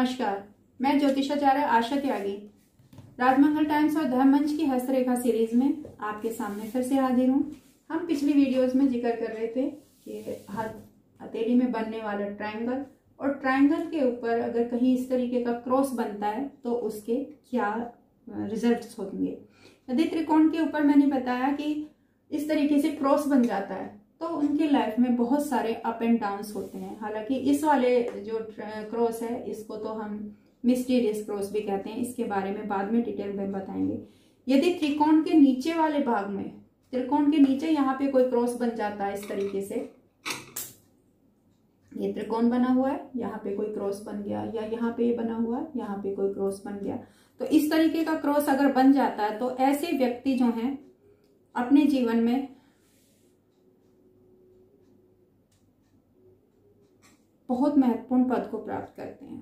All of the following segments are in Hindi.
नमस्कार, मैं ज्योतिषाचार्य आशा त्यागी राजमंगल टाइम्स और धर्म मंच की हस्तरेखा सीरीज में आपके सामने फिर से हाजिर हूँ। हम पिछली वीडियोस में जिक्र कर रहे थे कि हथेली में बनने वाला ट्रायंगल और ट्रायंगल के ऊपर अगर कहीं इस तरीके का क्रॉस बनता है तो उसके क्या रिजल्ट्स होंगे। यदि त्रिकोण के ऊपर मैंने बताया कि इस तरीके से क्रॉस बन जाता है तो उनकी लाइफ में बहुत सारे अप एंड डाउन्स होते हैं। हालांकि इस वाले जो क्रॉस है इसको तो हम मिस्टीरियस क्रॉस भी कहते हैं, इसके बारे में बाद में डिटेल में बताएंगे। यदि त्रिकोण के नीचे वाले भाग में, त्रिकोण के नीचे यहाँ पे कोई क्रॉस बन जाता है इस तरीके से, ये त्रिकोण बना हुआ है, यहाँ पे कोई क्रॉस बन गया, या यहाँ पे बना हुआ है, यहाँ पे कोई क्रॉस बन गया, तो इस तरीके का क्रॉस अगर बन जाता है तो ऐसे व्यक्ति जो हैं अपने जीवन में बहुत महत्वपूर्ण पद को प्राप्त करते हैं,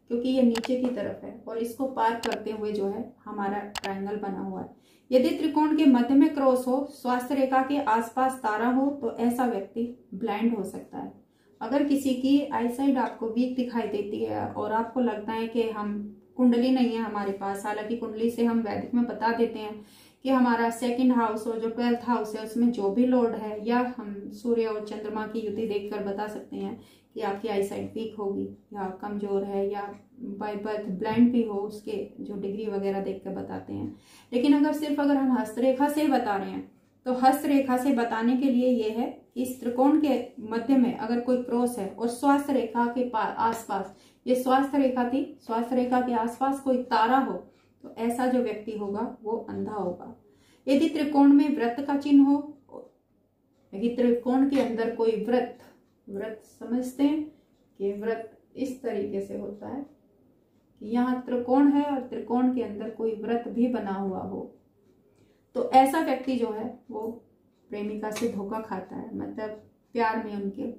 क्योंकि ये नीचे की तरफ है और इसको पार करते हुए जो है हमारा ट्रायंगल बना हुआ है। यदि त्रिकोण के मध्य में क्रॉस हो, स्वास्थ्य रेखा के आसपास तारा हो, तो ऐसा व्यक्ति ब्लाइंड हो सकता है। अगर किसी की आईसाइट आपको वीक दिखाई देती है और आपको लगता है कि हम कुंडली नहीं है हमारे पास, हालांकि कुंडली से हम वैदिक में बता देते हैं कि हमारा सेकंड हाउस और जो 12th हाउस है उसमें जो भी लॉर्ड है, या हम सूर्य और चंद्रमा की युति देखकर बता सकते हैं कि आपकी आईसाइट वीक होगी या कमजोर है, या बाय बर्थ ब्लाइंड भी हो, उसके जो डिग्री वगैरह देखकर बताते हैं। लेकिन अगर हम हस्तरेखा से बता रहे हैं तो हस्तरेखा से बताने के लिए ये है कि इस त्रिकोण के मध्य में अगर कोई क्रॉस है और स्वास्थ्य रेखा के आसपास, ये स्वास्थ्य रेखा थी, स्वास्थ्य रेखा के आसपास कोई तारा हो तो ऐसा जो व्यक्ति होगा वो अंधा होगा। यदि त्रिकोण में वृत्त का चिन्ह हो, यदि त्रिकोण के अंदर कोई वृत्त समझते हैं कि वृत्त इस तरीके से होता है कि यहाँ त्रिकोण है और त्रिकोण के अंदर कोई वृत्त भी बना हुआ हो, तो ऐसा व्यक्ति जो है वो प्रेमिका से धोखा खाता है, मतलब प्यार में उनके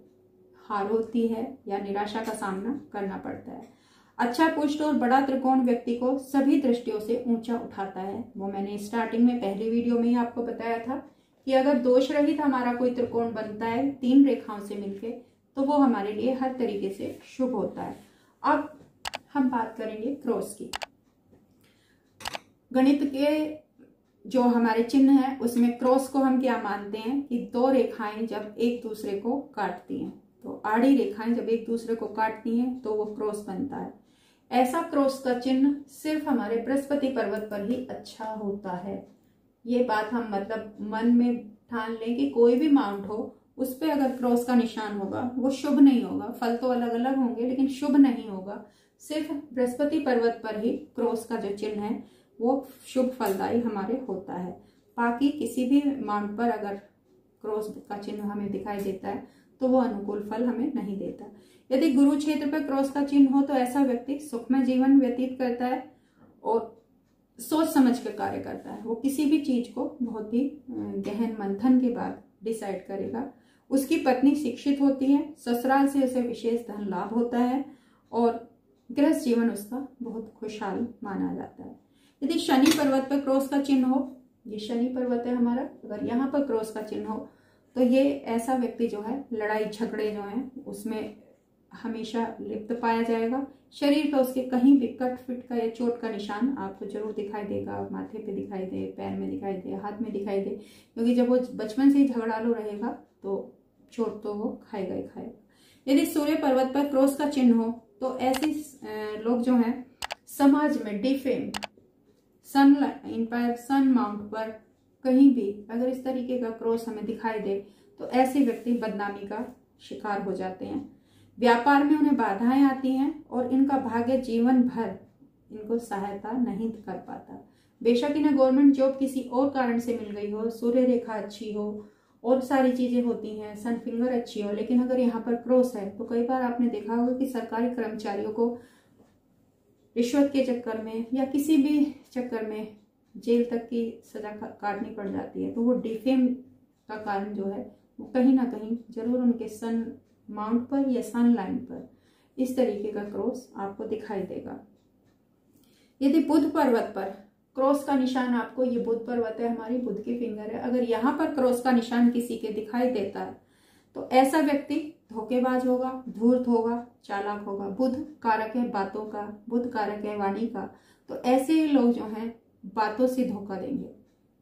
हार होती है या निराशा का सामना करना पड़ता है। अच्छा पुष्ट और बड़ा त्रिकोण व्यक्ति को सभी दृष्टियों से ऊंचा उठाता है। वो मैंने स्टार्टिंग में पहली वीडियो में ही आपको बताया था कि अगर दोष रहित हमारा कोई त्रिकोण बनता है 3 रेखाओं से मिलके तो वो हमारे लिए हर तरीके से शुभ होता है। अब हम बात करेंगे क्रॉस की। गणित के जो हमारे चिन्ह है उसमें क्रॉस को हम क्या मानते हैं कि 2 रेखाएं जब एक दूसरे को काटती हैं, तो आड़ी रेखाएं जब एक दूसरे को काटती हैं तो वो क्रॉस बनता है। ऐसा क्रॉस का चिन्ह सिर्फ हमारे बृहस्पति पर्वत पर ही अच्छा होता है। ये बात हम मतलब मन में ठान लें कि कोई भी माउंट हो उस पे अगर क्रॉस का निशान होगा वो शुभ नहीं होगा। फल तो अलग अलग होंगे लेकिन शुभ नहीं होगा। सिर्फ बृहस्पति पर्वत पर ही क्रॉस का जो चिन्ह है वो शुभ फलदायी हमारे होता है। बाकी किसी भी माउंट पर अगर क्रॉस का चिन्ह हमें दिखाई देता है तो वो अनुकूल फल हमें नहीं देता। यदि गुरु क्षेत्र पर क्रॉस का चिन्ह हो तो ऐसा व्यक्ति सुखमय जीवन व्यतीत करता है और सोच समझ कर कार्य करता है। वो किसी भी चीज को बहुत ही गहन मंथन के बाद डिसाइड करेगा। उसकी पत्नी शिक्षित होती है, ससुराल से उसे विशेष धन लाभ होता है और गृहस्थ जीवन उसका बहुत खुशहाल माना जाता है। यदि शनि पर्वत पर क्रॉस का चिन्ह हो, ये शनि पर्वत है हमारा, अगर यहाँ पर क्रॉस का चिन्ह हो तो ये ऐसा व्यक्ति जो है लड़ाई झगड़े जो हैं उसमें हमेशा लिप्त पाया जाएगा। शरीर का उसके कहीं भी कट फिट का या चोट का निशान आपको जरूर दिखाई देगा। माथे पे दिखाई दे, पैर में दिखाई दे, हाथ में दिखाई दे, क्योंकि जब वो बचपन से ही झगड़ालू रहेगा तो चोट तो वो खाएगा ही खाएगा। यदि सूर्य पर्वत पर क्रॉस का चिन्ह हो तो ऐसे लोग जो हैं समाज में डिफेम, सन माउंट पर कहीं भी अगर इस तरीके का क्रॉस हमें दिखाई दे तो ऐसे व्यक्ति बदनामी का शिकार हो जाते हैं। व्यापार में उन्हें बाधाएं आती हैं और इनका भाग्य जीवन भर इनको सहायता नहीं कर पाता। बेशक इन्हें गवर्नमेंट जॉब किसी और कारण से मिल गई हो, सूर्य रेखा अच्छी हो और सारी चीजें होती हैं, सन फिंगर अच्छी हो, लेकिन अगर यहाँ पर क्रॉस है तो कई बार आपने देखा होगा कि सरकारी कर्मचारियों को रिश्वत के चक्कर में या किसी भी चक्कर में जेल तक की सजा काटनी पड़ जाती है। तो वो डिफेम का कारण जो है वो कहीं ना कहीं जरूर उनके सन माउंट पर या सन लाइन पर इस तरीके का क्रॉस आपको दिखाई देगा। यदि बुध पर्वत पर क्रॉस का निशान आपको, ये बुध पर्वत है हमारी, बुध की फिंगर है, अगर यहाँ पर क्रॉस का निशान किसी के दिखाई देता है तो ऐसा व्यक्ति धोखेबाज होगा, धूर्त होगा, चालाक होगा। बुध कारक है बातों का, बुध कारक है वाणी का। तो ऐसे लोग जो हैं बातों से धोखा देंगे।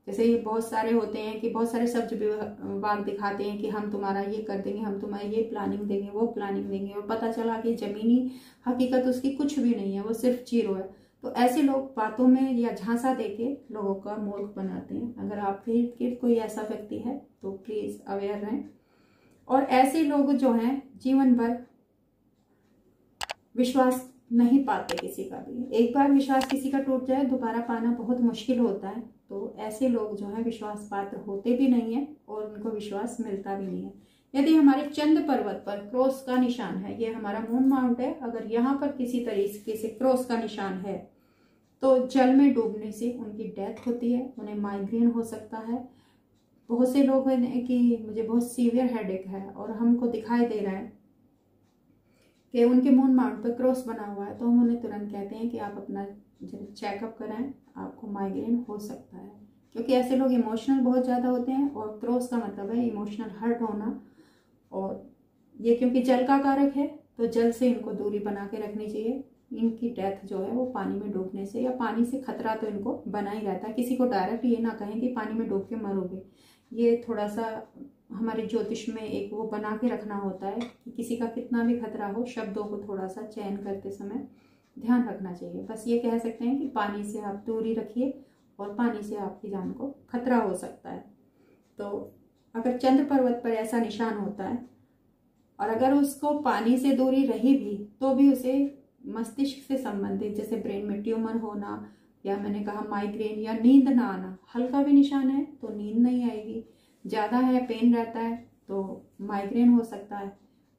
जैसे ये बहुत सारे होते हैं कि बहुत सारे सब्ज विभाग दिखाते हैं कि हम तुम्हारा ये कर देंगे, हम तुम्हारा ये प्लानिंग देंगे, वो प्लानिंग देंगे, और पता चला कि जमीनी हकीकत उसकी कुछ भी नहीं है, वो सिर्फ जीरो है। तो ऐसे लोग बातों में या झांसा देके लोगों का मूर्ख बनाते हैं। अगर आपके इर्द कोई ऐसा व्यक्ति है तो प्लीज अवेयर रहें। और ऐसे लोग जो हैं जीवन भर विश्वास नहीं पाते किसी का भी। एक बार विश्वास किसी का टूट जाए दोबारा पाना बहुत मुश्किल होता है। तो ऐसे लोग जो है विश्वास पात्र होते भी नहीं है और उनको विश्वास मिलता भी नहीं है। यदि हमारे चंद्र पर्वत पर क्रॉस का निशान है, ये हमारा मून माउंट है, अगर यहाँ पर किसी तरीके से क्रॉस का निशान है तो जल में डूबने से उनकी डेथ होती है, उन्हें माइग्रेन हो सकता है। बहुत से लोग हैं कि मुझे बहुत सीवियर हेडेक है और हमको दिखाई दे रहा है कि उनके मून माउंट पर क्रॉस बना हुआ है, तो हम उन्हें तुरंत कहते हैं कि आप अपना चेकअप कराएं, आपको माइग्रेन हो सकता है। क्योंकि ऐसे लोग इमोशनल बहुत ज़्यादा होते हैं और क्रॉस का मतलब है इमोशनल हर्ट होना। और ये क्योंकि जल का कारक है तो जल से इनको दूरी बना के रखनी चाहिए। इनकी डेथ जो है वो पानी में डूबने से या पानी से खतरा तो इनको बना ही रहता है। किसी को डायरेक्ट ये ना कहें कि पानी में डूब के मरोगे, ये थोड़ा सा हमारे ज्योतिष में एक वो बना के रखना होता है कि किसी का कितना भी खतरा हो, शब्दों को थोड़ा सा चयन करते समय ध्यान रखना चाहिए। बस ये कह सकते हैं कि पानी से आप दूरी रखिए और पानी से आपकी जान को खतरा हो सकता है। तो अगर चंद्र पर्वत पर ऐसा निशान होता है और अगर उसको पानी से दूरी रही भी तो भी उसे मस्तिष्क से संबंधित जैसे ब्रेन में ट्यूमर होना या मैंने कहा माइग्रेन या नींद ना आना, हल्का भी निशान है तो नींद नहीं आएगी, ज़्यादा है पेन रहता है तो माइग्रेन हो सकता है,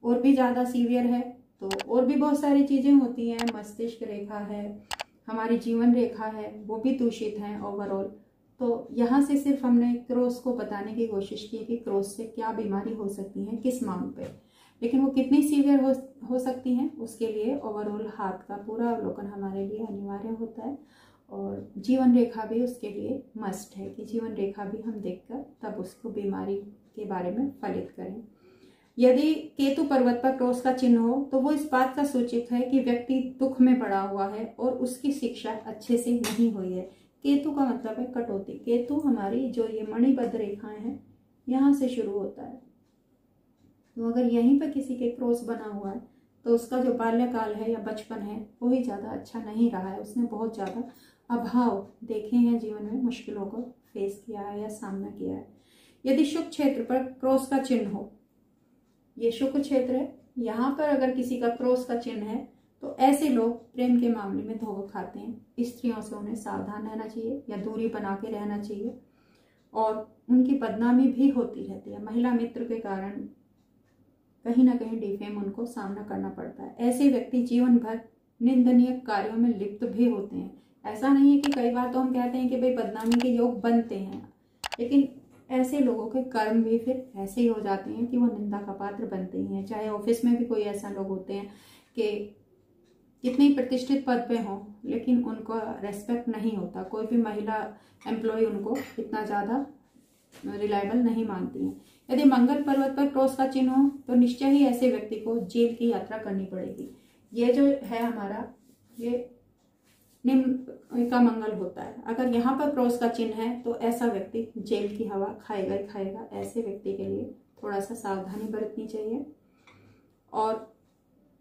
और भी ज़्यादा सीवियर है तो और भी बहुत सारी चीज़ें होती हैं। मस्तिष्क रेखा है, हमारी जीवन रेखा है, वो भी दूषित है ओवरऑल। तो यहाँ से सिर्फ हमने क्रॉस को बताने की कोशिश की कि क्रॉस से क्या बीमारी हो सकती है किस माउंट पे, लेकिन वो कितनी सीवियर हो सकती हैं उसके लिए ओवरऑल हाथ का पूरा अवलोकन हमारे लिए अनिवार्य होता है। और जीवन रेखा भी उसके लिए मस्ट है कि जीवन रेखा भी हम देखकर तब उसको बीमारी के बारे में फलित करें। यदि केतु पर्वत पर क्रॉस का चिन्ह हो तो वो इस बात का सूचक है कि व्यक्ति दुख में पड़ा हुआ है और उसकी शिक्षा अच्छे से नहीं हुई है। केतु का मतलब है कटौती। केतु हमारी जो ये मणिबद्ध रेखाएं हैं यहाँ से शुरू होता है। तो अगर यहीं पर किसी के क्रॉस बना हुआ है तो उसका जो बाल्यकाल है या बचपन है वो ही ज़्यादा अच्छा नहीं रहा है, उसने बहुत ज़्यादा अभाव देखे हैं जीवन में, मुश्किलों को फेस किया है या सामना किया है। यदि शुक्र क्षेत्र पर क्रॉस का चिन्ह हो, ये शुक्र क्षेत्र है, यहाँ पर अगर किसी का क्रॉस का चिन्ह है तो ऐसे लोग प्रेम के मामले में धोखा खाते हैं। स्त्रियों से उन्हें सावधान रहना चाहिए या दूरी बना के रहना चाहिए और उनकी बदनामी भी होती रहती है। महिला मित्र के कारण कहीं ना कहीं डिफेम उनको सामना करना पड़ता है। ऐसे व्यक्ति जीवन भर निंदनीय कार्यों में लिप्त भी होते हैं। ऐसा नहीं है कि कई बार तो हम कहते हैं कि भाई बदनामी के योग बनते हैं, लेकिन ऐसे लोगों के कर्म भी फिर ऐसे ही हो जाते हैं कि वो निंदा का पात्र बनते ही हैं। चाहे ऑफिस में भी कोई ऐसा लोग होते हैं कि कितने प्रतिष्ठित पद पे हों लेकिन उनको रेस्पेक्ट नहीं होता, कोई भी महिला एम्प्लॉय उनको इतना ज़्यादा रिलायबल नहीं मानती हैं। यदि मंगल पर्वत पर क्रॉस का चिन्ह हो तो निश्चय ही ऐसे व्यक्ति को जेल की यात्रा करनी पड़ेगी। ये जो है हमारा ये निम्न का मंगल होता है। अगर यहाँ पर क्रॉस का चिन्ह है तो ऐसा व्यक्ति जेल की हवा खाएगा ही खाएगा। ऐसे व्यक्ति के लिए थोड़ा सा सावधानी बरतनी चाहिए। और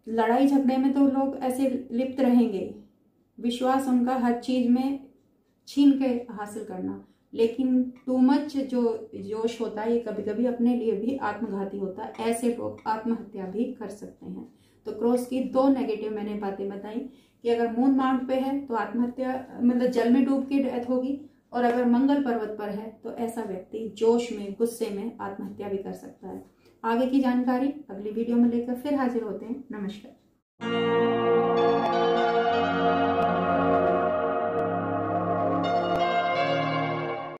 लड़ाई झगड़े में तो लोग ऐसे लिप्त रहेंगे, विश्वास उनका हर चीज में छीन के हासिल करना, लेकिन टू मच जो जोश होता है ये कभी कभी अपने लिए भी आत्मघाती होता है। ऐसे लोग आत्महत्या भी कर सकते हैं। तो क्रॉस की दो नेगेटिव मैंने बातें बताई कि अगर मून माउंट पे है तो आत्महत्या मतलब जल में डूब के डेथ होगी, और अगर मंगल पर्वत पर है तो ऐसा व्यक्ति जोश में गुस्से में आत्महत्या भी कर सकता है। आगे की जानकारी अगली वीडियो में लेकर फिर हाजिर होते हैं। नमस्कार।